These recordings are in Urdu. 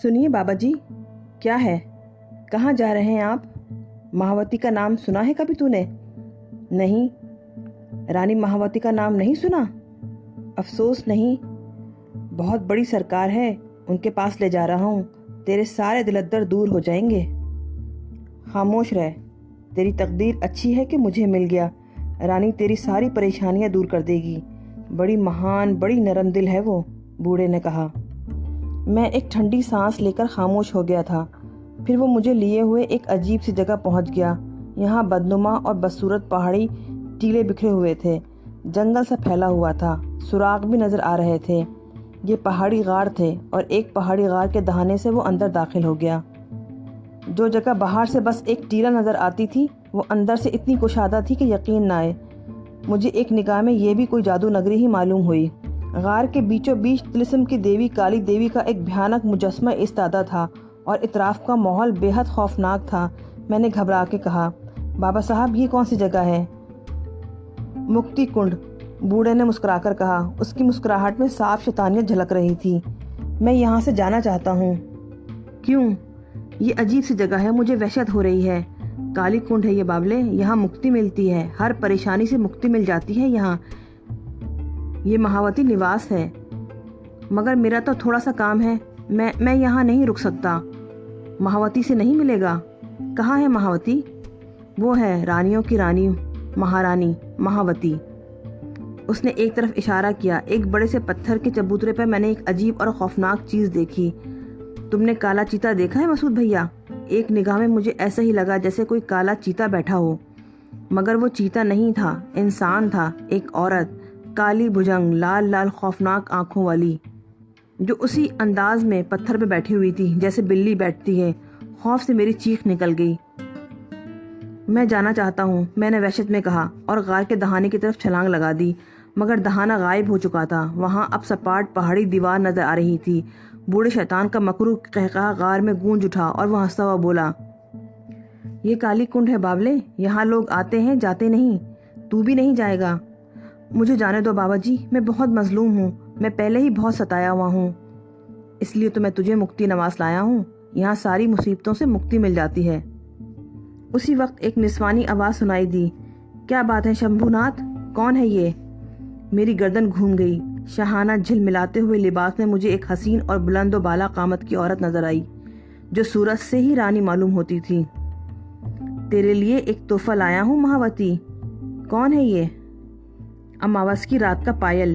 سنیے بابا جی، کیا ہے؟ کہاں جا رہے ہیں آپ؟ مہاوتی کا نام سنا ہے کبھی تو نے؟ نہیں، رانی مہاوتی کا نام نہیں سنا؟ افسوس نہیں، بہت بڑی سرکار ہے، ان کے پاس لے جا رہا ہوں، تیرے سارے دلدر دور ہو جائیں گے۔ خاموش رہ، تیری تقدیر اچھی ہے کہ مجھے مل گیا، رانی تیری ساری پریشانیاں دور کر دے گی، بڑی مہان، بڑی نرم دل ہے وہ، بوڑھے نے کہا۔ میں ایک ٹھنڈی سانس لے کر خاموش ہو گیا تھا، پھر وہ مجھے لیے ہوئے ایک عجیب سی جگہ پہنچ گیا۔ یہاں بدنما اور بدصورت پہاڑی ٹیلے بکھرے ہوئے تھے، جنگل سا پھیلا ہوا تھا، سراغ بھی نظر آ رہے تھے۔ یہ پہاڑی غار تھے اور ایک پہاڑی غار کے دہانے سے وہ اندر داخل ہو گیا۔ جو جگہ باہر سے بس ایک ٹیلا نظر آتی تھی، وہ اندر سے اتنی کشادہ تھی کہ یقین نہ آئے۔ مجھے ایک نگاہ میں یہ بھی کوئی جادو نگری ہی معلوم ہوئی۔ غار کے بیچوں بیچ طلسم کی دیوی کالی دیوی کا ایک بھیانک مجسمہ ایستادہ تھا اور اطراف کا ماحول بے حد خوفناک تھا۔ میں نے گھبرا کے کہا، بابا صاحب یہ کون سی جگہ ہے؟ مکتی کنڈ، بوڑھے نے مسکرا کر کہا۔ اس کی مسکراہٹ میں صاف شیطانیت جھلک رہی تھی۔ میں یہاں سے جانا چاہتا ہوں۔ کیوں؟ یہ عجیب سی جگہ ہے، مجھے وحشت ہو رہی ہے۔ کالی کنڈ ہے یہ بابلے، یہاں مکتی ملتی ہے، ہر پریشانی سے مکتی مل جاتی ہے یہاں۔ یہ مہاوتی نواس ہے، مگر میرا تو تھوڑا سا کام ہے، میں یہاں نہیں رک سکتا۔ مہاوتی سے نہیں ملے گا؟ کہاں ہے مہاوتی؟ وہ ہے رانیوں کی رانی، مہارانی مہاوتی۔ اس نے ایک طرف اشارہ کیا۔ ایک بڑے سے پتھر کے چبوترے پر میں نے ایک عجیب اور خوفناک چیز دیکھی۔ تم نے کالا چیتا دیکھا ہے مسعود بھیا؟ ایک نگاہ میں مجھے ایسا ہی لگا جیسے کوئی کالا چیتا بیٹھا ہو، مگر وہ چیتا نہیں تھا، انسان تھا، ایک عورت، کالی بھجنگ، لال لال خوفناک آنکھوں والی، جو اسی انداز میں پتھر پہ بیٹھی ہوئی تھی جیسے بلی بیٹھتی ہے۔ خوف سے میری چیخ نکل گئی۔ میں جانا چاہتا ہوں، میں نے وحشت میں کہا، اور غار کے دہانے کی طرف چھلانگ لگا دی، مگر دہانہ غائب ہو چکا تھا۔ وہاں اب سپاٹ پہاڑی دیوار نظر آ رہی تھی۔ بوڑھے شیطان کا مکروہ قہقہہ غار میں گونج اٹھا اور وہ ہنستا ہوا بولا، یہ کالی کنڈ ہے بابلے، یہاں لوگ آتے ہیں جاتے نہیں، تو بھی نہیں جائے گا۔ مجھے جانے دو بابا جی، میں بہت مظلوم ہوں، میں پہلے ہی بہت ستایا ہوا ہوں، اس لیے تو میں تجھے مکتی نواس لایا ہوں، یہاں ساری مصیبتوں سے مکتی مل جاتی ہے۔ اسی وقت ایک نسوانی آواز سنائی دی، کیا بات ہے شمبھو ناتھ، کون ہے یہ؟ میری گردن گھوم گئی۔ شاہانہ جھل ملاتے ہوئے لباس میں مجھے ایک حسین اور بلند و بالا قامت کی عورت نظر آئی، جو صورت سے ہی رانی معلوم ہوتی تھی۔ تیرے لیے ایک تحفہ لایا ہوں مہاوتی۔ کون ہے یہ؟ اماوس کی رات کا پائل،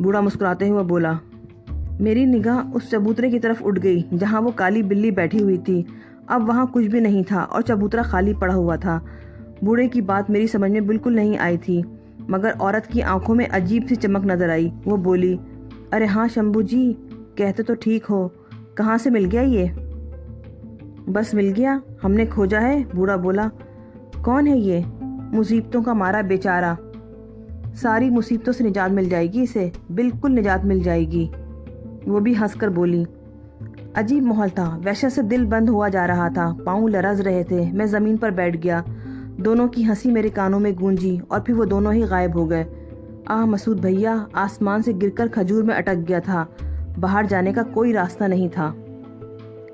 بوڑھا مسکراتے ہوئے بولا۔ میری نگاہ اس چبوترے کی طرف اٹھ گئی جہاں وہ کالی بلی بیٹھی ہوئی تھی۔ اب وہاں کچھ بھی نہیں تھا اور چبوترا خالی پڑا ہوا تھا۔ بوڑھے کی بات میری سمجھ میں بالکل نہیں آئی تھی، مگر عورت کی آنکھوں میں عجیب سی چمک نظر آئی۔ وہ بولی، ارے ہاں شمبھو جی، کہتے تو ٹھیک ہو، کہاں سے مل گیا یہ؟ بس مل گیا، ہم نے کھوجا ہے، بوڑھا بولا۔ کون ہے یہ؟ مصیبتوں کا مارا بیچارہ، ساری مصیبتوں سے نجات مل جائے گی اسے، بالکل نجات مل جائے گی، وہ بھی ہنس کر بولی۔ عجیب ماحول تھا، وحشت سے دل بند ہوا جا رہا تھا، پاؤں لرز رہے تھے۔ میں زمین پر بیٹھ گیا، دونوں کی ہنسی میرے کانوں میں گونجی اور پھر وہ دونوں ہی غائب ہو گئے۔ مسعود بھیا آسمان سے گر کر کھجور میں اٹک گیا تھا، باہر جانے کا کوئی راستہ نہیں تھا۔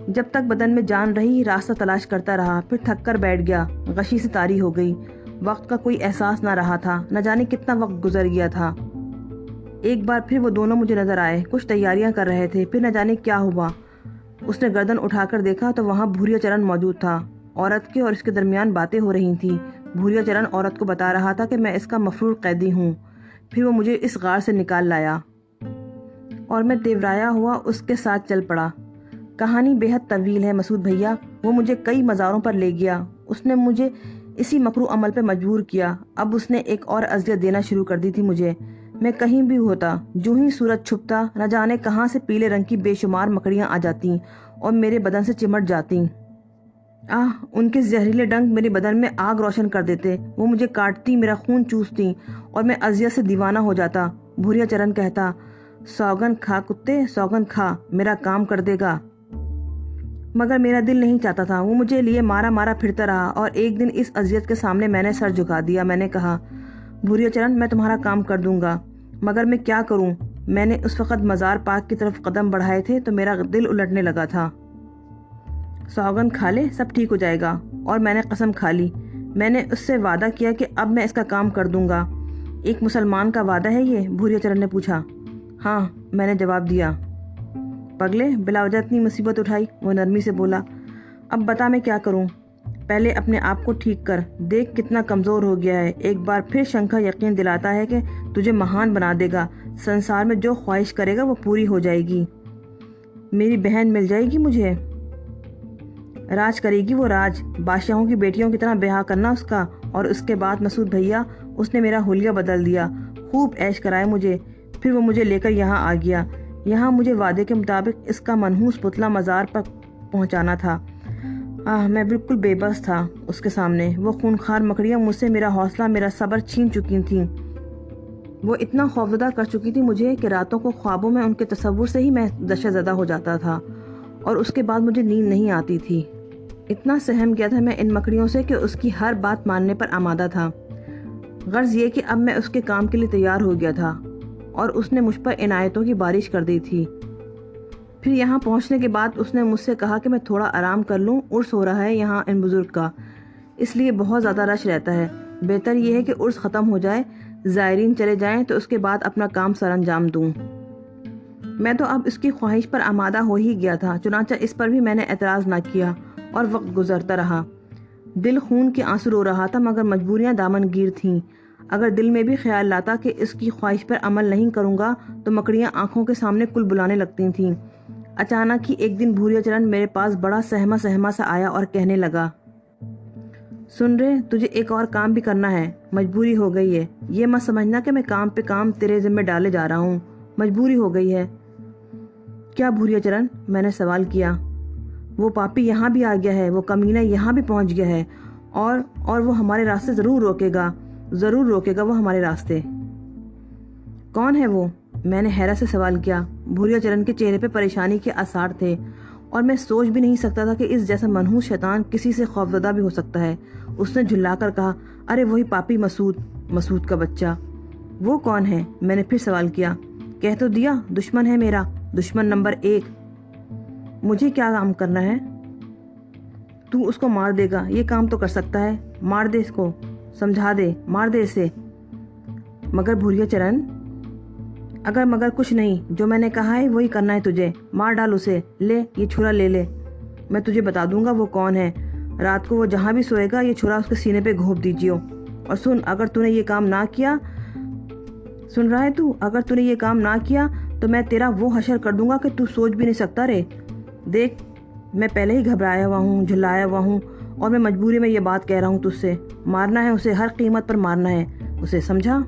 جب تک بدن میں جان رہی راستہ تلاش کرتا رہا، پھر تھک کر بیٹھ گیا، غشی سے طاری ہو گئی، وقت کا کوئی احساس نہ رہا تھا، نہ جانے کتنا وقت گزر گیا تھا۔ ایک بار پھر وہ دونوں مجھے نظر آئے، کچھ تیاریاں کر رہے تھے، پھر نہ جانے کیا ہوا۔ اس نے گردن اٹھا کر دیکھا تو وہاں بھوریا چرن موجود تھا۔ عورت کے اور اس کے درمیان باتیں ہو رہی تھیں۔ بھوریا چرن عورت کو بتا رہا تھا کہ میں اس کا مفرور قیدی ہوں، پھر وہ مجھے اس غار سے نکال لایا اور میں دیورایا ہوا اس کے ساتھ چل پڑا۔ کہانی بے حد طویل ہے مسعود بھیا، وہ مجھے کئی مزاروں پر لے گیا، اس نے مجھے اسی مکروہ عمل پہ مجبور کیا۔ اب اس نے ایک اور اذیت دینا شروع کر دی تھی مجھے۔ میں کہیں بھی ہوتا، جو ہی سورج چھپتا، نہ جانے کہاں سے پیلے رنگ کی بے شمار مکڑیاں آ جاتیں اور میرے بدن سے چمٹ جاتیں۔ ان کے زہریلے ڈنک میرے بدن میں آگ روشن کر دیتے، وہ مجھے کاٹتی، میرا خون چوستی اور میں اذیت سے دیوانہ ہو جاتا۔ بھوریا چرن کہتا، سوگن کھا کتے، سوگن کھا، میرا کام کر دے گا، مگر میرا دل نہیں چاہتا تھا۔ وہ مجھے لیے مارا مارا پھرتا رہا اور ایک دن اس اذیت کے سامنے میں نے سر جھکا دیا۔ میں نے کہا، بھوریا چرن میں تمہارا کام کر دوں گا، مگر میں کیا کروں، میں نے اس وقت مزار پاک کی طرف قدم بڑھائے تھے تو میرا دل الٹنے لگا تھا۔ سوگند کھا لے، سب ٹھیک ہو جائے گا، اور میں نے قسم کھا لی۔ میں نے اس سے وعدہ کیا کہ اب میں اس کا کام کر دوں گا۔ ایک مسلمان کا وعدہ ہے یہ؟ بھوریا چرن نے پوچھا۔ ہاں، میں نے جواب دیا۔ پگلے، بلا وجہ اتنی مصیبت اٹھائی، وہ نرمی سے بولا۔ اب بتا میں کیا کروں؟ پہلے اپنے آپ کو ٹھیک کر، دیکھ کتنا کمزور ہو گیا ہے۔ ایک بار پھر شنکھا یقین دلاتا ہے کہ تجھے مہان بنا دے گا، سنسار میں جو خواہش کرے گا وہ پوری ہو جائے گی۔ میری بہن مل جائے گی مجھے، راج کرے گی وہ راج، بادشاہوں کی بیٹیوں کی طرح بیاہ کرنا اس کا۔ اور اس کے بعد مسعود بھیا، اس نے میرا حلیہ بدل دیا، خوب عیش کرائے مجھے۔ پھر وہ مجھے لے کر یہاں آ گیا۔ یہاں مجھے وعدے کے مطابق اس کا منحوس پتلا مزار پر پہنچانا تھا۔ میں بالکل بے بس تھا اس کے سامنے۔ وہ خونخوار مکڑیاں مجھ سے میرا حوصلہ، میرا صبر چھین چکی تھیں۔ وہ اتنا خوفزدہ کر چکی تھی مجھے کہ راتوں کو خوابوں میں ان کے تصور سے ہی میں دہشت زدہ ہو جاتا تھا، اور اس کے بعد مجھے نیند نہیں آتی تھی۔ اتنا سہم گیا تھا میں ان مکڑیوں سے کہ اس کی ہر بات ماننے پر آمادہ تھا۔ غرض یہ کہ اب میں اس کے کام کے لیے تیار ہو گیا تھا، اور اس نے مجھ پر عنایتوں کی بارش کر دی تھی۔ پھر یہاں پہنچنے کے بعد اس نے مجھ سے کہا کہ میں تھوڑا آرام کر لوں، عرس ہو رہا ہے یہاں ان بزرگ کا، اس لیے بہت زیادہ رش رہتا ہے۔ بہتر یہ ہے کہ عرس ختم ہو جائے، زائرین چلے جائیں تو اس کے بعد اپنا کام سر انجام دوں۔ میں تو اب اس کی خواہش پر آمادہ ہو ہی گیا تھا، چنانچہ اس پر بھی میں نے اعتراض نہ کیا، اور وقت گزرتا رہا۔ دل خون کے آنسو رو رہا تھا، مگر مجبوریاں دامن گیر تھیں۔ اگر دل میں بھی خیال لاتا کہ اس کی خواہش پر عمل نہیں کروں گا تو مکڑیاں آنکھوں کے سامنے کل بلانے لگتی تھیں۔ اچانک ہی ایک دن بھوریا چرن میرے پاس بڑا سہما سہما سا آیا اور کہنے لگا، سن رے، تجھے ایک اور کام بھی کرنا ہے، مجبوری ہو گئی ہے۔ یہ مت سمجھنا کہ میں کام پہ کام تیرے ذمہ ڈالے جا رہا ہوں، مجبوری ہو گئی ہے۔ کیا بھوریا چرن؟ میں نے سوال کیا۔ وہ پاپی یہاں بھی آ گیا ہے، وہ کمینہ یہاں بھی پہنچ گیا ہے، اور وہ ہمارے راستے ضرور روکے گا، ضرور روکے گا وہ ہمارے راستے۔ کون ہے وہ؟ میں نے حیرت سے سوال کیا۔ بھوریا چرن کے چہرے پہ پریشانی کے آثار تھے، اور میں سوچ بھی نہیں سکتا تھا کہ اس جیسا منحوس شیطان کسی سے خوفزدہ بھی ہو سکتا ہے۔ اس نے جھلا کر کہا، ارے وہی پاپی مسعود کا بچہ۔ وہ کون ہے؟ میں نے پھر سوال کیا۔ کہہ تو دیا، دشمن ہے میرا، دشمن نمبر 1۔ مجھے کیا کام کرنا ہے؟ تو اس کو مار دے گا، یہ کام تو کر سکتا ہے۔ مار دے اس کو، سمجھا دے، مار دے اسے۔ مگر بھوریا چرن، اگر مگر کچھ نہیں، جو میں نے کہا ہے وہی کرنا ہے تجھے۔ مار ڈال اسے، لے یہ چھرا لے لے، میں تجھے بتا دوں گا وہ کون ہے۔ رات کو وہ جہاں بھی سوئے گا یہ چھرا اس کے سینے پہ گھونپ دیجیے۔ اور سن، اگر تو نے یہ کام نہ کیا، سن رہا ہے تو، اگر تو نے یہ کام نہ کیا تو میں تیرا وہ حشر کر دوں گا کہ تو سوچ بھی نہیں سکتا رے۔ دیکھ، میں پہلے ہی گھبرایا ہوا ہوں، جھلایا ہوا ہوں، اور میں مجبوری میں یہ بات کہہ رہا ہوں تجھ سے۔ مارنا ہے اسے، ہر قیمت پر مارنا ہے اسے، سمجھا؟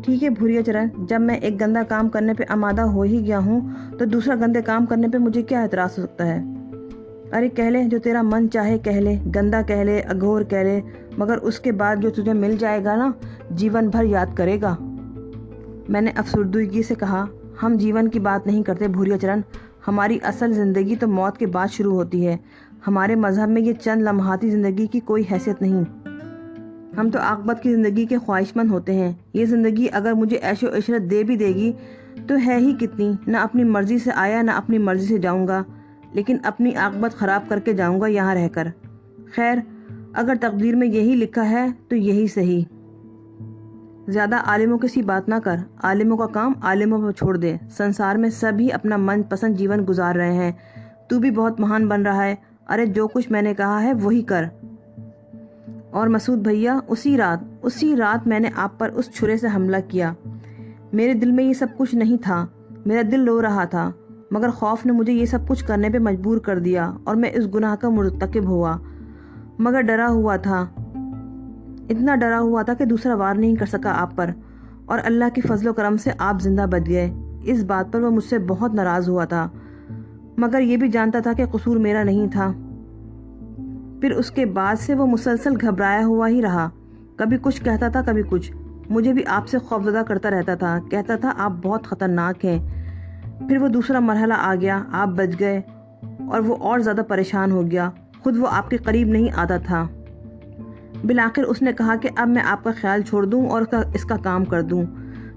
ٹھیک ہے بھوریا چرن، جب میں ایک گندا کام کرنے پہ آمادہ ہو ہی گیا ہوں تو دوسرا گندے کام کرنے پہ مجھے کیا اعتراض ہو سکتا ہے؟ ارے کہہ لے، جو تیرا من چاہے کہہ لے، گندا کہہ لے، اگھور کہہ لے، مگر اس کے بعد جو تجھے مل جائے گا نا، جیون بھر یاد کرے گا۔ میں نے افسردگی سے کہا، ہم جیون کی بات نہیں کرتے بھوریا چرن، ہماری اصل زندگی تو موت کے بعد شروع ہوتی ہے۔ ہمارے مذہب میں یہ چند لمحاتی زندگی کی کوئی حیثیت نہیں۔ ہم تو عاقبت کی زندگی کے خواہش مند ہوتے ہیں۔ یہ زندگی اگر مجھے عیش و عشرت دے بھی دے گی تو ہے ہی کتنی، نہ اپنی مرضی سے آیا نہ اپنی مرضی سے جاؤں گا، لیکن اپنی عاقبت خراب کر کے جاؤں گا یہاں رہ کر۔ خیر، اگر تقدیر میں یہی لکھا ہے تو یہی صحیح۔ زیادہ عالموں کی سی بات نہ کر، عالموں کا کام عالموں پر چھوڑ دے۔ سنسار میں سب ہی اپنا من پسند جیون گزار رہے ہیں، تو بھی بہت مہان بن رہا ہے۔ ارے جو کچھ میں نے کہا ہے وہی کر۔ اور مسعود بھیا، اسی رات میں نے آپ پر اس چھرے سے حملہ کیا۔ میرے دل میں یہ سب کچھ نہیں تھا، میرا دل رو رہا تھا، مگر خوف نے مجھے یہ سب کچھ کرنے پہ مجبور کر دیا، اور میں اس گناہ کا مرتکب ہوا۔ مگر ڈرا ہوا تھا، اتنا ڈرا ہوا تھا کہ دوسرا وار نہیں کر سکا آپ پر، اور اللہ کے فضل و کرم سے آپ زندہ بچ گئے۔ اس بات پر وہ مجھ سے بہت ناراض ہوا تھا، مگر یہ بھی جانتا تھا کہ قصور میرا نہیں تھا۔ پھر اس کے بعد سے وہ مسلسل گھبرایا ہوا ہی رہا، کبھی کچھ کہتا تھا کبھی کچھ، مجھے بھی آپ سے خوفزدہ کرتا رہتا تھا، کہتا تھا آپ بہت خطرناک ہیں۔ پھر وہ دوسرا مرحلہ آ گیا، آپ بچ گئے، اور وہ اور زیادہ پریشان ہو گیا، خود وہ آپ کے قریب نہیں آتا تھا۔ بالآخر اس نے کہا کہ اب میں آپ کا خیال چھوڑ دوں اور اس کا کام کر دوں۔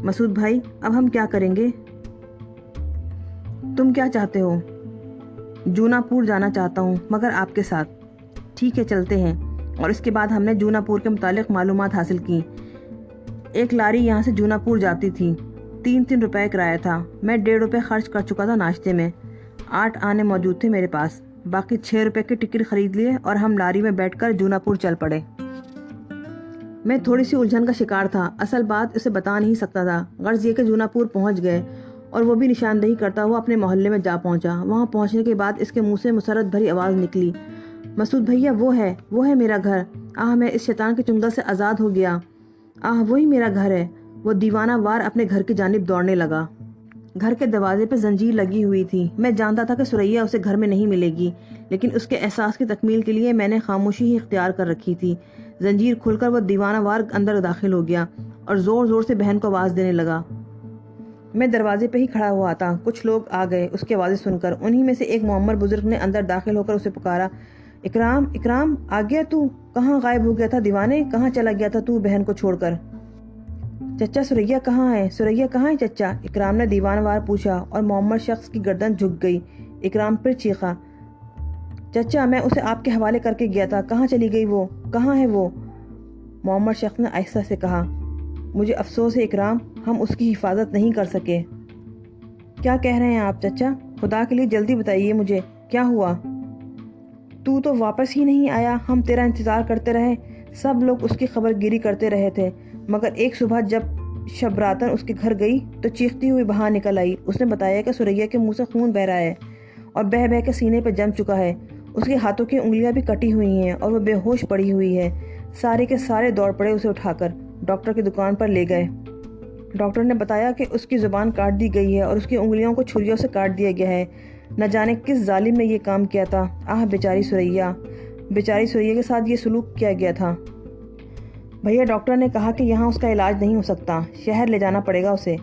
مسعود بھائی اب ہم کیا کریں گے؟ تم کیا چاہتے ہو؟ جونا پور جانا چاہتا ہوں مگر آپ کے ساتھ۔ ٹھیک ہے چلتے ہیں۔ اور اس کے بعد ہم نے جونا پور کے متعلق معلومات حاصل کی۔ ایک لاری یہاں سے جونا پور جاتی تھی، 3 روپے کرایہ تھا۔ میں 1.5 روپے خرچ کر چکا تھا ناشتے میں۔ 8 آنے موجود تھے میرے پاس، باقی 6 روپے کے ٹکٹ خرید لیے اور ہم لاری میں بیٹھ کر جونا پور چل پڑے۔ میں تھوڑی سی الجھن کا شکار تھا، اصل بات اسے بتا نہیں سکتا تھا، غرض یہ کہ جونا پور پہنچ گئے اور وہ بھی نشاندہی کرتا ہوا اپنے محلے میں جا پہنچا۔ وہاں پہنچنے کے بعد اس کے منہ سے مسرت بھری آواز نکلی، مسعود بھیا وہ ہے میرا گھر۔ میں اس شیطان کے چنگل سے آزاد ہو گیا۔ وہی میرا گھر ہے۔ وہ دیوانہ وار اپنے گھر کی جانب دوڑنے لگا۔ گھر کے دروازے پہ زنجیر لگی ہوئی تھی۔ میں جانتا تھا کہ ثریا اسے گھر میں نہیں ملے گی، لیکن اس کے احساس کی تکمیل کے لیے میں نے خاموشی ہی اختیار کر رکھی تھی۔ زنجیر کھل کر وہ دیوانہ وار اندر داخل ہو گیا اور زور زور سے بہن کو آواز دینے لگا۔ میں دروازے پہ ہی کھڑا ہوا تھا، کچھ لوگ آ گئے اس کی آوازیں سن کر۔ انہی میں سے ایک معمر بزرگ نے اندر داخل ہو کر اسے پکارا، اکرام اکرام آ گیا تو؟ کہاں غائب ہو گیا تھا دیوانے؟ کہاں چلا گیا تھا تو بہن کو چھوڑ کر؟ چچا ثریا کہاں ہے؟ ثریا کہاں ہے چچا؟ اکرام نے دیوانہ وار پوچھا اور معمر شخص کی گردن جھک گئی۔ اکرام پھر چیخا، چچا میں اسے آپ کے حوالے کر کے گیا تھا، کہاں چلی گئی وہ؟ کہاں ہے وہ؟ معمر شخص نے آہستہ سے کہا، مجھے افسوس ہے اکرام، ہم اس کی حفاظت نہیں کر سکے۔ کیا کہہ رہے ہیں آپ چچا؟ خدا کے لیے جلدی بتائیے مجھے، کیا ہوا؟ تو واپس ہی نہیں آیا، ہم تیرا انتظار کرتے رہے، سب لوگ اس کی خبر گیری کرتے رہے تھے، مگر ایک صبح جب شبراتن اس کے گھر گئی تو چیختی ہوئی باہر نکل آئی۔ اس نے بتایا کہ ثریا کے منہ سے خون بہ رہا ہے اور بہ بہ کے سینے پہ جم چکا ہے، اس کے ہاتھوں کی انگلیاں بھی کٹی ہوئی ہیں اور وہ بے ہوش پڑی ہوئی ہے۔ سارے کے سارے دوڑ پڑے اسے اٹھا کر ڈاکٹر کی دکان پر لے گئے۔ ڈاکٹر نے بتایا کہ اس کی زبان کاٹ دی گئی ہے اور اس کی انگلیوں کو چھریوں سے کاٹ دیا گیا ہے۔ نہ جانے کس ظالم نے یہ کام کیا تھا۔ بیچاری ثریا کے ساتھ یہ سلوک کیا گیا تھا۔ بھیا ڈاکٹر نے کہا کہ یہاں اس کا علاج نہیں ہو سکتا، شہر لے جانا پڑے گا اسے۔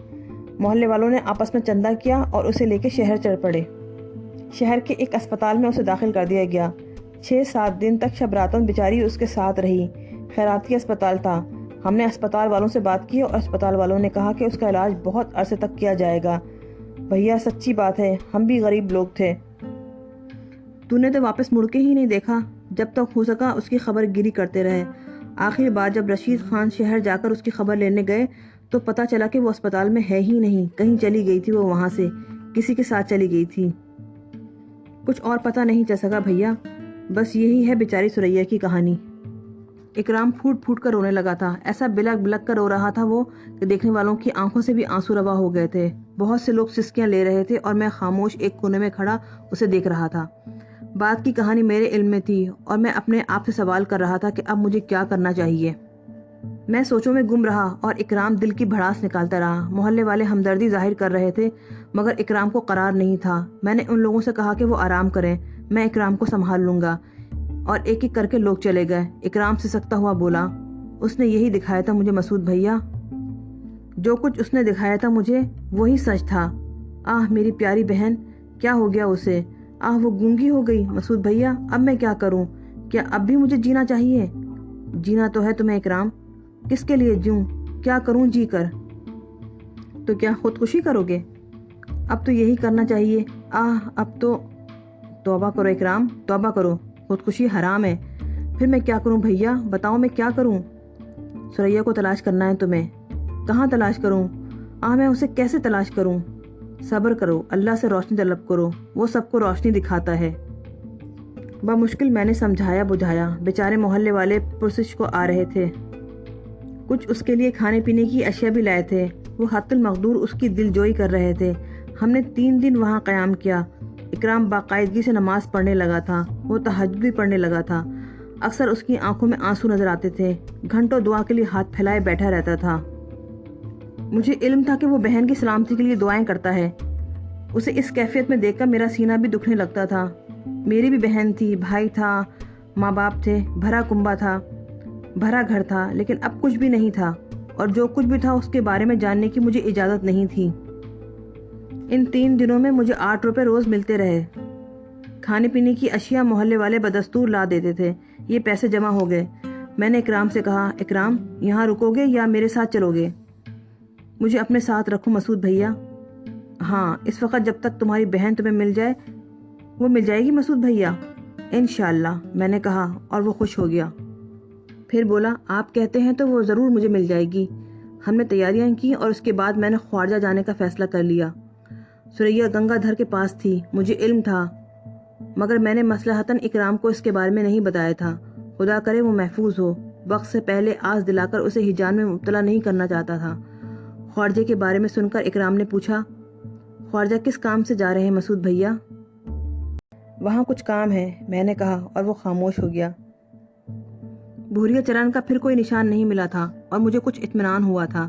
محلے والوں نے آپس میں چندہ کیا اور اسے لے کے شہر چڑھ پڑے۔ شہر کے ایک اسپتال میں اسے داخل کر دیا گیا۔ 6-7 دن تک شبراتن بیچاری اس کے ساتھ رہی۔ خیراتی اسپتال تھا۔ ہم نے اسپتال والوں سے بات کی اور اسپتال والوں نے کہا کہ اس کا علاج بہت عرصے تک کیا جائے گا۔ بھیا سچی بات ہے، ہم بھی غریب لوگ تھے۔ تو نے تو واپس مڑ کے ہی نہیں دیکھا، جب تک ہو سکا اس کی خبر گیری کرتے رہے۔ آخر بار جب رشید خان شہر جا کر اس کی خبر لینے گئے تو پتہ چلا کہ وہ اسپتال میں ہے ہی نہیں، کہیں چلی گئی تھی، وہ وہاں سے کسی کے ساتھ چلی گئی تھی۔ کچھ اور پتہ نہیں چل سکا بھیا، بس یہی ہے بیچاری ثریا کی کہانی۔ اکرام پھوٹ پھوٹ کر رونے لگا تھا، ایسا بلک بلک کر رو رہا تھا وہ کہ دیکھنے والوں کی آنکھوں سے بھی آنسو روا ہو گئے تھے۔ بہت سے لوگ سسکیاں لے رہے تھے اور میں خاموش ایک کونے میں کھڑا اسے دیکھ رہا تھا۔ بات کی کہانی میرے علم میں تھی اور میں اپنے آپ سے سوال کر رہا تھا کہ اب مجھے کیا کرنا چاہیے۔ میں سوچوں میں گم رہا اور اکرام دل کی بھڑاس نکالتا رہا۔ محلے والے ہمدردی ظاہر کر رہے تھے مگر اکرام کو قرار نہیں تھا۔ میں نے ان لوگوں سے کہا کہ وہ آرام کریں، میں اکرام کو سنبھال لوں گا، اور ایک ایک کر کے لوگ چلے گئے۔ اکرام سسکتا ہوا بولا، اس نے یہی دکھایا تھا مجھے مسعود بھیا، جو کچھ اس نے دکھایا تھا مجھے وہی سچ تھا۔ میری پیاری بہن، کیا ہو گیا اسے؟ وہ گونگی ہو گئی۔ مسعود بھیا اب میں کیا کروں؟ کیا اب بھی مجھے جینا چاہیے؟ جینا تو ہے تمہیں اکرام، کس کے لیے جیوں؟ کیا کروں جی کر؟ تو کیا خودکشی کرو گے؟ اب تو یہی کرنا چاہیے۔ اب تو توبہ کرو اکرام، توبہ کرو، خودکشی حرام ہے۔ پھر میں کیا کروں بھیا، بتاؤ میں کیا کروں؟ ثریا کو تلاش کرنا ہے تمہیں۔ کہاں تلاش کروں؟ میں اسے کیسے تلاش کروں؟ صبر کرو، اللہ سے روشنی طلب کرو، وہ سب کو روشنی دکھاتا ہے۔ بمشکل میں نے سمجھایا بجھایا۔ بیچارے محلے والے پرسش کو آ رہے تھے، کچھ اس کے لیے کھانے پینے کی اشیاء بھی لائے تھے۔ وہ حت المقدور اس کی دل جوئی کر رہے تھے۔ ہم نے 3 دن وہاں قیام کیا۔ اکرام باقاعدگی سے نماز پڑھنے لگا تھا، وہ تہجد بھی پڑھنے لگا تھا۔ اکثر اس کی آنکھوں میں آنسو نظر آتے تھے، گھنٹوں دعا کے لیے ہاتھ پھیلائے بیٹھا رہتا تھا۔ مجھے علم تھا کہ وہ بہن کی سلامتی کے لیے دعائیں کرتا ہے۔ اسے اس کیفیت میں دیکھ کر میرا سینہ بھی دکھنے لگتا تھا۔ میری بھی بہن تھی، بھائی تھا، ماں باپ تھے، بھرا کنبہ تھا، بھرا گھر تھا، لیکن اب کچھ بھی نہیں تھا، اور جو کچھ بھی تھا اس کے بارے میں جاننے کی مجھے اجازت نہیں تھی۔ ان 3 دنوں میں مجھے 8 روپے روز ملتے رہے۔ کھانے پینے کی اشیاء محلے والے بدستور لا دیتے تھے۔ یہ پیسے جمع ہو گئے۔ میں نے اکرام سے کہا، اکرام یہاں رکو گے یا میرے ساتھ چلو گے؟ مجھے اپنے ساتھ رکھو مسعود بھیا۔ ہاں، اس وقت جب تک تمہاری بہن تمہیں مل جائے، وہ مل جائے گی مسعود بھیا، انشاءاللہ، میں نے کہا اور وہ خوش ہو گیا۔ پھر بولا، آپ کہتے ہیں تو وہ ضرور مجھے مل جائے گی۔ ہم نے تیاریاں کی اور اس کے بعد میں نے خواجہ جانے کا فیصلہ کر لیا۔ سریا گنگا دھر کے پاس تھی، مجھے علم تھا، مگر میں نے مصلحتاً اکرام کو اس کے بارے میں نہیں بتایا تھا۔ خدا کرے وہ محفوظ ہو، وقت سے پہلے آس دلا کر اسے ہیجان میں مبتلا نہیں کرنا چاہتا تھا۔ خواجہ کے بارے میں سن کر اکرام نے پوچھا، خواجہ کس کام سے جا رہے ہیں مسعود بھیا؟ وہاں کچھ کام ہے، میں نے کہا اور وہ خاموش ہو گیا۔ بھوریا چرن کا پھر کوئی نشان نہیں ملا تھا اور مجھے کچھ اطمینان ہوا تھا،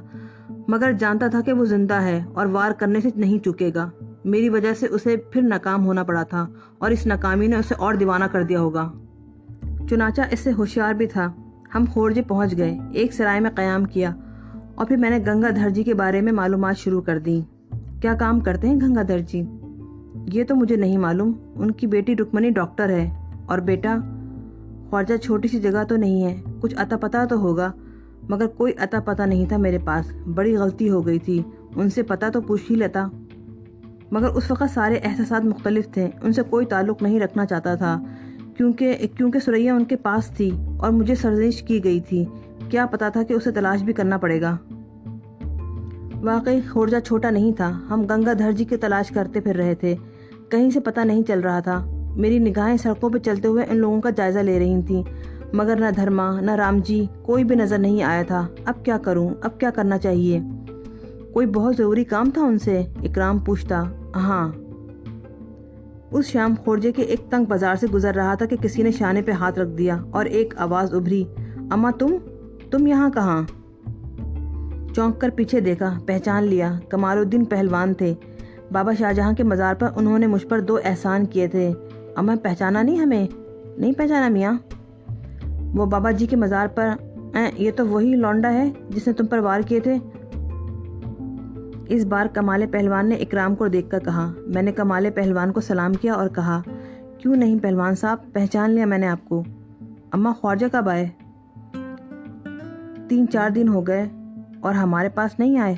مگر جانتا تھا کہ وہ زندہ ہے اور وار کرنے سے نہیں چکے گا۔ میری وجہ سے اسے پھر ناکام ہونا پڑا تھا اور اس ناکامی نے اسے اور دیوانہ کر دیا ہوگا۔ چنانچہ اس سے ہوشیار بھی تھا۔ ہم خورجے پہنچ گئے، ایک سرائے میں قیام کیا اور پھر میں نے گنگا دھر جی کے بارے میں معلومات شروع کر دیں۔ کیا کام کرتے ہیں گنگا دھر جی؟ یہ تو مجھے نہیں معلوم، ان کی بیٹی رکمنی ڈاکٹر ہے اور بیٹا… خواجہ چھوٹی سی جگہ تو نہیں ہے، کچھ اتا پتا تو ہوگا، مگر کوئی اتا پتا نہیں تھا میرے پاس۔ بڑی غلطی ہو گئی تھی، ان سے پتا تو پوچھ ہی لیتا، مگر اس وقت سارے احساسات مختلف تھے، ان سے کوئی تعلق نہیں رکھنا چاہتا تھا، کیونکہ سریا ان کے پاس تھی اور مجھے سرزنش کی گئی تھی، کیا پتا تھا کہ اسے تلاش بھی کرنا پڑے گا۔ واقعی خورجہ چھوٹا نہیں تھا، ہم گنگا دھر جی کی تلاش کرتے پھر رہے تھے، کہیں سے پتہ نہیں چل رہا تھا۔ میری نگاہیں سڑکوں پہ چلتے ہوئے ان لوگوں کا جائزہ لے رہی تھیں، مگر نہ دھرما نہ رام جی کوئی بھی نظر نہیں آیا تھا۔ اب کیا کروں، اب کیا کرنا چاہیے؟ کوئی بہت ضروری کام تھا ان سے؟ اکرام پوچھتا۔ ہاں۔ اس شام خورجے کے ایک تنگ بازار سے گزر رہا تھا کہ کسی نے شانے پہ ہاتھ رکھ دیا اور ایک آواز ابھری، اماں تم یہاں کہاں؟ چونک کر پیچھے دیکھا، پہچان لیا، کمال الدین پہلوان تھے۔ بابا شاہجہاں کے مزار پر انہوں نے مجھ پر 2 احسان کیے تھے۔ اماں پہچانا نہیں ہمیں؟ نہیں پہچانا میاں؟ وہ بابا جی کے مزار پر یہ تو وہی لونڈا ہے جس نے تم پر وار کیے تھے۔ اس بار کمال پہلوان نے اکرام کو دیکھ کر کہا۔ میں نے کمال پہلوان کو سلام کیا اور کہا، کیوں نہیں پہلوان صاحب، پہچان لیا میں نے آپ کو۔ اماں خواجہ کب آئے؟ 3-4 دن ہو گئے اور ہمارے پاس نہیں آئے۔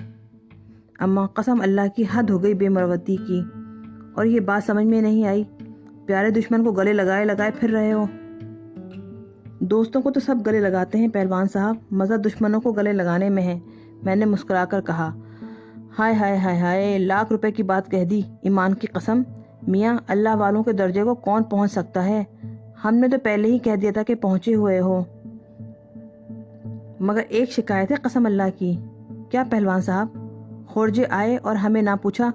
اماں قسم اللہ کی حد ہو گئی بے مروتی کی، اور یہ بات سمجھ میں نہیں آئی، پیارے دشمن کو گلے لگائے پھر رہے ہو۔ دوستوں کو تو سب گلے لگاتے ہیں پہلوان صاحب، مزہ دشمنوں کو گلے لگانے میں ہے، میں نے مسکرا کر کہا۔ ہائے ہائے ہائے ہائے، لاکھ روپے کی بات کہہ دی، ایمان کی قسم، میاں اللہ والوں کے درجے کو کون پہنچ سکتا ہے؟ ہم نے تو پہلے ہی کہہ دیا تھا کہ پہنچے ہوئے ہو، مگر ایک شکایت ہے قسم اللہ کی۔ کیا پہلوان صاحب؟ خورجے آئے اور ہمیں نہ پوچھا،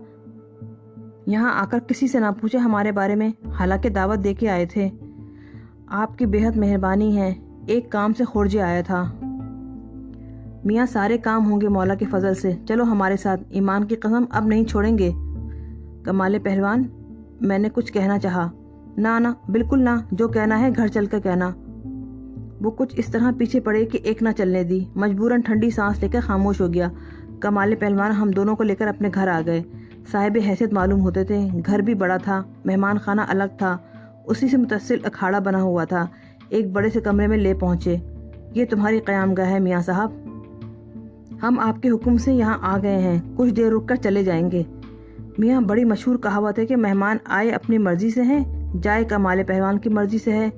یہاں آ کر کسی سے نہ پوچھے ہمارے بارے میں، حالانکہ دعوت دے کے آئے تھے۔ آپ کی بے حد مہربانی ہے، ایک کام سے خورجے آیا تھا۔ میاں سارے کام ہوں گے مولا کے فضل سے، چلو ہمارے ساتھ، ایمان کی قسم اب نہیں چھوڑیں گے۔ کمال پہلوان، میں نے کچھ کہنا چاہا۔ نہ بالکل نہ، جو کہنا ہے گھر چل کر کہنا۔ وہ کچھ اس طرح پیچھے پڑے کہ ایک نہ چلنے دی، مجبوراً ٹھنڈی سانس لے کر خاموش ہو گیا۔ کمال پہلوان ہم دونوں کو لے کر اپنے گھر آ گئے۔ صاحب حیثیت معلوم ہوتے تھے، گھر بھی بڑا تھا، مہمان خانہ الگ تھا، اسی سے متصل اکھاڑا بنا ہوا تھا۔ ایک بڑے سے کمرے میں لے پہنچے۔ یہ تمہاری قیام گاہ ہے میاں صاحب، ہم آپ کے حکم سے یہاں آ گئے ہیں، کچھ دیر رک کر چلے جائیں گے۔ میاں بڑی مشہور کہاوت ہے کہ مہمان آئے اپنی مرضی سے ہے، جائے کمال پہلوان کی مرضی سے ہے۔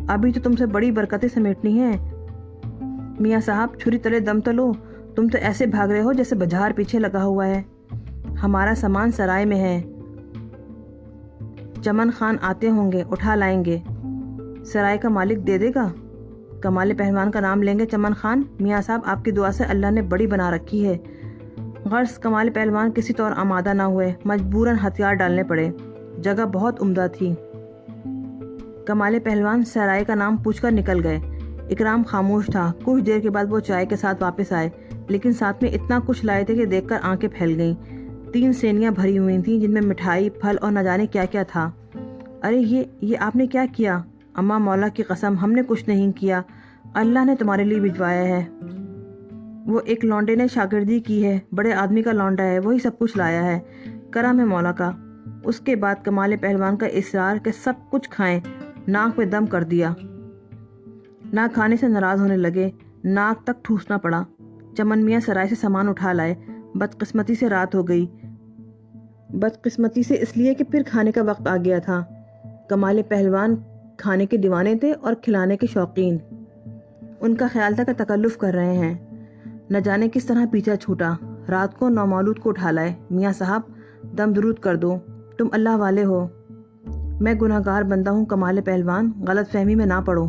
ابھی تو تم سے بڑی برکتیں سمیٹنی ہیں۔ میاں صاحب چھری تلے دم تلو، تم تو ایسے بھاگ رہے ہو جیسے بجھار پیچھے لگا ہوا ہے۔ ہمارا سامان سرائے میں ہے، چمن خان آتے ہوں گے، اٹھا لائیں گے۔ سرائے کا مالک دے دے گا؟ کمال پہلوان کا نام لیں گے چمن خان؟ میاں صاحب آپ کی دعا سے اللہ نے بڑی بنا رکھی ہے۔ غرض کمال پہلوان کسی طور آمادہ نہ ہوئے، مجبوراً ہتھیار ڈالنے پڑے، جگہ بہت عمدہ تھی۔ کمال پہلوان سرائے کا نام پوچھ کر نکل گئے۔ اکرام خاموش تھا، کچھ دیر کے بعد وہ چائے کے ساتھ واپس آئے، لیکن ساتھ میں اتنا کچھ لائے تھے کہ دیکھ کر آنکھیں پھیل گئیں۔ 3 سینیاں بھری ہوئی تھیں جن میں مٹھائی، پھل اور نہ جانے کیا کیا تھا۔ ارے یہ آپ نے کیا کیا؟ اماں مولا کی قسم ہم نے کچھ نہیں کیا، اللہ نے تمہارے لیے بھجوایا ہے۔ وہ ایک لونڈے نے شاگردی کی ہے، بڑے آدمی کا لونڈا ہے، وہی سب کچھ لایا ہے، کرم ہے مولا کا۔ اس کے بعد کمال پہلوان کا اصرار کہ سب کچھ کھائیں، ناک پہ دم کر دیا۔ نہ کھانے سے ناراض ہونے لگے، ناک تک ٹھوسنا پڑا۔ چمن میاں سرائے سے سامان اٹھا لائے، بدقسمتی سے رات ہو گئی۔ بدقسمتی سے اس لیے کہ پھر کھانے کا وقت آ گیا تھا۔ کمال پہلوان کھانے کے دیوانے تھے اور کھلانے کے شوقین۔ ان کا خیال تھا کہ تکلف کر رہے ہیں۔ نہ جانے کس طرح پیچھا چھوٹا، رات کو نومولود کو اٹھا لائے۔ میاں صاحب دم درود کر دو، تم اللہ والے ہو۔ میں گناہگار بندہ ہوں کمال پہلوان، غلط فہمی میں نہ پڑو۔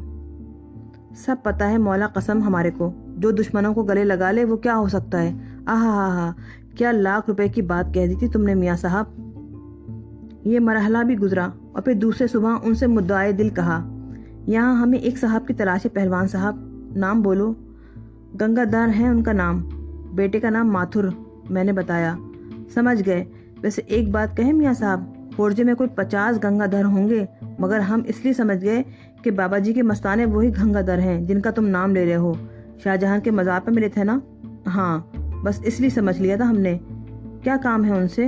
سب پتہ ہے مولا قسم ہمارے کو، جو دشمنوں کو گلے لگا لے وہ کیا ہو سکتا ہے۔ آہا، کیا لاکھ روپے کی بات کہہ دی تھی تم نے میاں صاحب۔ یہ مرحلہ بھی گزرا اور پھر دوسرے صبح ان سے مدعائے دل کہا، یہاں ہمیں ایک صاحب کی تلاش ہے پہلوان صاحب۔ نام بولو۔ گنگا دھر ہے ان کا نام، بیٹے کا نام ماتھر۔ میں نے بتایا۔ سمجھ گئے۔ ویسے ایک بات کہیں میاں صاحب، پورجے میں کوئی 50 گنگا دھر ہوں گے، مگر ہم اس لیے سمجھ گئے کہ بابا جی کے مستانے وہی گنگا دھر ہیں جن کا تم نام لے رہے ہو۔ شاہ جہاں کے مزار پہ ملے تھے نا؟ ہاں، بس اس لیے سمجھ لیا تھا ہم نے۔ کیا کام ہے ان سے؟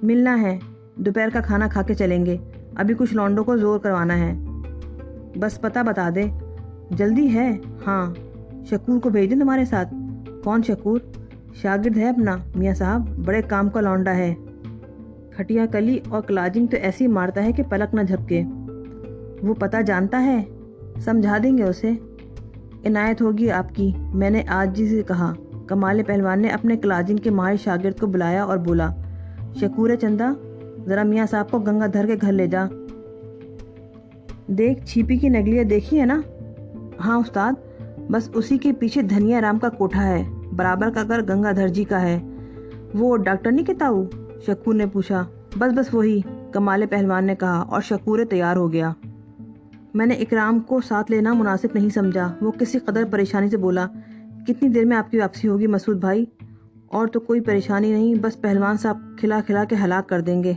ملنا ہے، دوپہر کا کھانا کھا کے چلیں گے۔ ابھی کچھ لونڈوں کو زور کروانا ہے۔ بس پتہ بتا دے۔ جلدی ہے؟ ہاں۔ شکور کو بھیج دیں تمہارے ساتھ؟ کون شکور؟ شاگرد ہے اپنا میاں صاحب، بڑے کام کا لونڈا ہے۔ کھٹیا کلی اور کلاجنگ تو ایسی مارتا ہے کہ پلک نہ جھپکے۔ وہ پتہ جانتا ہے؟ سمجھا دیں گے اسے۔ عنایت ہوگی آپ کی، میں نے آج جی سے کہا۔ کمال پہلوان نے اپنے کلاجنگ کے ماہر شاگرد کو بلایا اور بولا، شکور چندہ، ذرا میاں صاحب کو گنگا دھر کے گھر لے جا۔ دیکھ چھیپی کی نگلیاں دیکھی ہے نا؟ ہاں استاد، بس اسی کے پیچھے دھنیا رام کا کوٹھا ہے، برابر کا گھر گنگا دھر جی کا ہے۔ وہ ڈاکٹر نہیں کہتا ہوں؟ شکور نے پوچھا۔ بس وہی، کمال پہلوان نے کہا، اور شکور تیار ہو گیا۔ میں نے اکرام کو ساتھ لینا مناسب نہیں سمجھا۔ وہ کسی قدر پریشانی سے بولا، کتنی دیر میں آپ کی واپسی ہوگی مسعود بھائی؟ اور تو کوئی پریشانی نہیں، بس پہلوان صاحب کھلا کھلا کے ہلاک کر دیں گے۔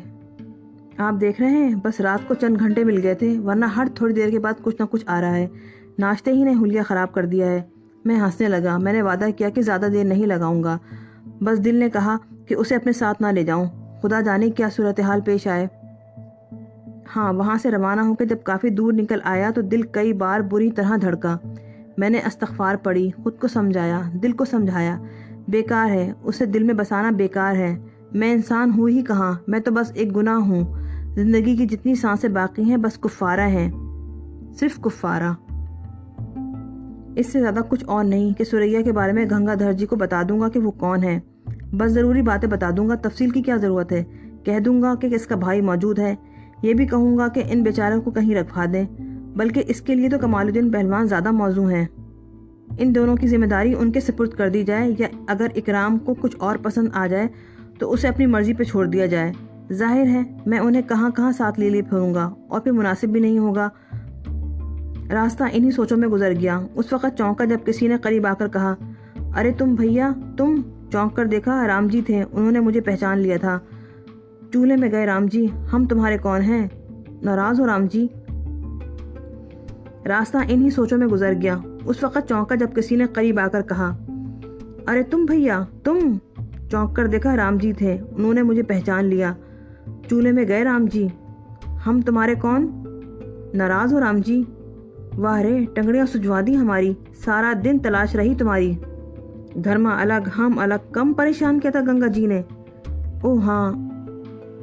آپ دیکھ رہے ہیں، بس رات کو چند گھنٹے مل گئے تھے، ورنہ ہر تھوڑی دیر کے بعد کچھ نہ کچھ آ رہا ہے۔ ناشتے ہی نے حلیہ خراب کر دیا ہے۔ میں ہنسنے لگا۔ میں نے وعدہ کیا کہ زیادہ دیر نہیں لگاؤں گا، بس دل نے کہا کہ اسے اپنے ساتھ نہ لے جاؤں، خدا جانے کیا صورتحال پیش آئے۔ ہاں، وہاں سے روانہ ہو کے جب کافی دور نکل آیا تو دل کئی بار بری طرح دھڑکا۔ میں نے استغفار پڑھی، خود کو سمجھایا، دل کو سمجھایا، بیکار ہے، اسے دل میں بسانا بیکار ہے۔ میں انسان ہوں ہی کہاں، میں تو بس ایک گناہ ہوں۔ زندگی کی جتنی سانسیں باقی ہیں بس کفارہ ہیں، صرف کفارہ۔ اس سے زیادہ کچھ اور نہیں کہ سوریا کے بارے میں گنگا دھر جی کو بتا دوں گا کہ وہ کون ہے۔ بس ضروری باتیں بتا دوں گا، تفصیل کی کیا ضرورت ہے۔ کہہ دوں گا کہ اس کا بھائی موجود ہے، یہ بھی کہوں گا کہ ان بیچاروں کو کہیں رکھوا دیں، بلکہ اس کے لیے تو کمال الدین پہلوان زیادہ موزوں ہیں۔ ان دونوں کی ذمہ داری ان کے سپرد کر دی جائے، یا اگر اکرام کو کچھ اور پسند آ جائے تو اسے اپنی مرضی پہ چھوڑ دیا جائے۔ ظاہر ہے میں انہیں کہاں کہاں ساتھ لے پھروں گا، اور پھر مناسب بھی نہیں ہوگا۔ راستہ انہی سوچوں میں گزر گیا۔ اس وقت چونکا جب کسی نے قریب آ کر کہا، ارے تم بھیا تم! چونک کر دیکھا، رام جی تھے، انہوں نے مجھے پہچان لیا تھا۔ چولہے میں گئے رام جی، ہم تمہارے کون ہیں؟ ناراض ہو رام جی؟ راستہ انہی سوچوں میں گزر گیا۔ اس وقت چونکا جب کسی نے قریب آ کر کہا، ارے تم بھیا تم! چونک کر دیکھا، رام جی تھے، انہوں نے مجھے پہچان لیا۔ چولہے میں گئے رام جی، ہم تمہارے کون؟ ناراض ہو رام جی؟ واہ رے، ٹنگڑیاں سجوا دی ہماری، سارا دن تلاش رہی تمہاری۔ دھرما الگ ہم الگ، کم پریشان کیا تھا گنگا جی نے؟ او ہاں،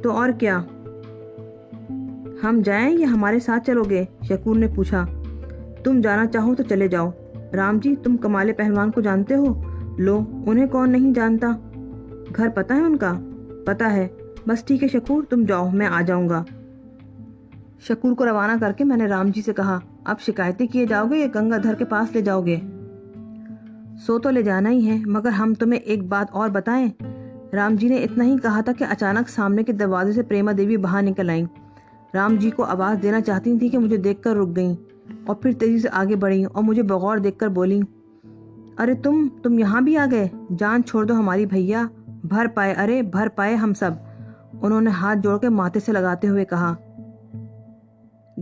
تو اور کیا؟ ہم جائیں یا ہمارے ساتھ چلو گے؟ شکور نے پوچھا۔ تم جانا چاہو تو چلے جاؤ۔ رام جی تم کمال پہلوان کو جانتے ہو؟ لو، انہیں کون نہیں جانتا؟ گھر پتہ ہے ان کا؟ پتہ ہے۔ بس ٹھیک ہے شکور، تم جاؤ، میں آ جاؤں گا۔ شکور کو روانہ کر کے میں نے رام جی سے کہا، اب شکایتیں کیے جاؤ گے یا گنگا دھر کے پاس لے جاؤ گے؟ سو تو لے جانا ہی ہے، مگر ہم تمہیں ایک بات اور بتائیں۔ رام جی نے اتنا ہی کہا تھا کہ اچانک سامنے کے دروازے سے پریما دیوی باہر نکل آئیں۔ رام جی کو آواز دینا چاہتی تھی کہ مجھے دیکھ کر رک گئیں، اور پھر تیزی سے آگے بڑھیں اور مجھے بغور دیکھ کر بولیں، ارے تم یہاں بھی آ گئے؟ جان چھوڑ دو ہماری بھیا، بھر پائے، ارے بھر پائے ہم سب۔ انہوں نے ہاتھ جوڑ کے ماتھے سے لگاتے ہوئے کہا،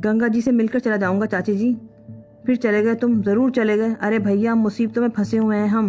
گنگا جی سے مل کر چلا جاؤں گا چاچی جی۔ پھر چلے گئے تم؟ ضرور چلے گئے۔ ارے بھیا، مصیبتوں میں پھنسے ہوئے ہیں ہم،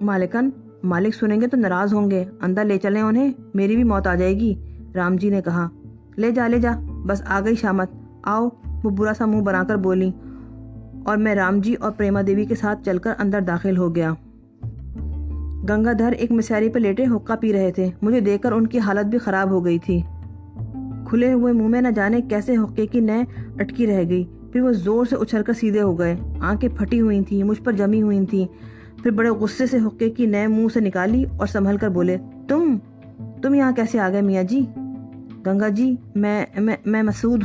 مالکن، مالک سنیں گے تو ناراض ہوں گے، اندر لے چلیں انہیں، میری بھی موت آ جائے گی۔ رام جی نے کہا، لے جا، بس آ گئی شامت، آؤ۔ وہ برا سا منہ بنا کر بولی، اور میں رام جی اور پریما دیوی کے ساتھ چل کر اندر داخل ہو گیا۔ گنگا دھر ایک مسیاری پہ لیٹے حقہ پی رہے تھے۔ مجھے دیکھ کر ان کی حالت بھی خراب ہو گئی تھی۔ کھلے ہوئے منہ میں نہ جانے کیسے حقے کی نیں اٹکی رہ گئی۔ پھر وہ زور سے اچھل کر سیدھے ہو گئے، آنکھیں پھٹی ہوئی تھیں، مجھ پر جمی ہوئی تھیں۔ پھر بڑے غصے سے حقے کی نیں منہ سے نکالی اور سنبھل کر بولے، تم یہاں کیسے آ گئے میاں جی؟ گنگا جی، میں مسعود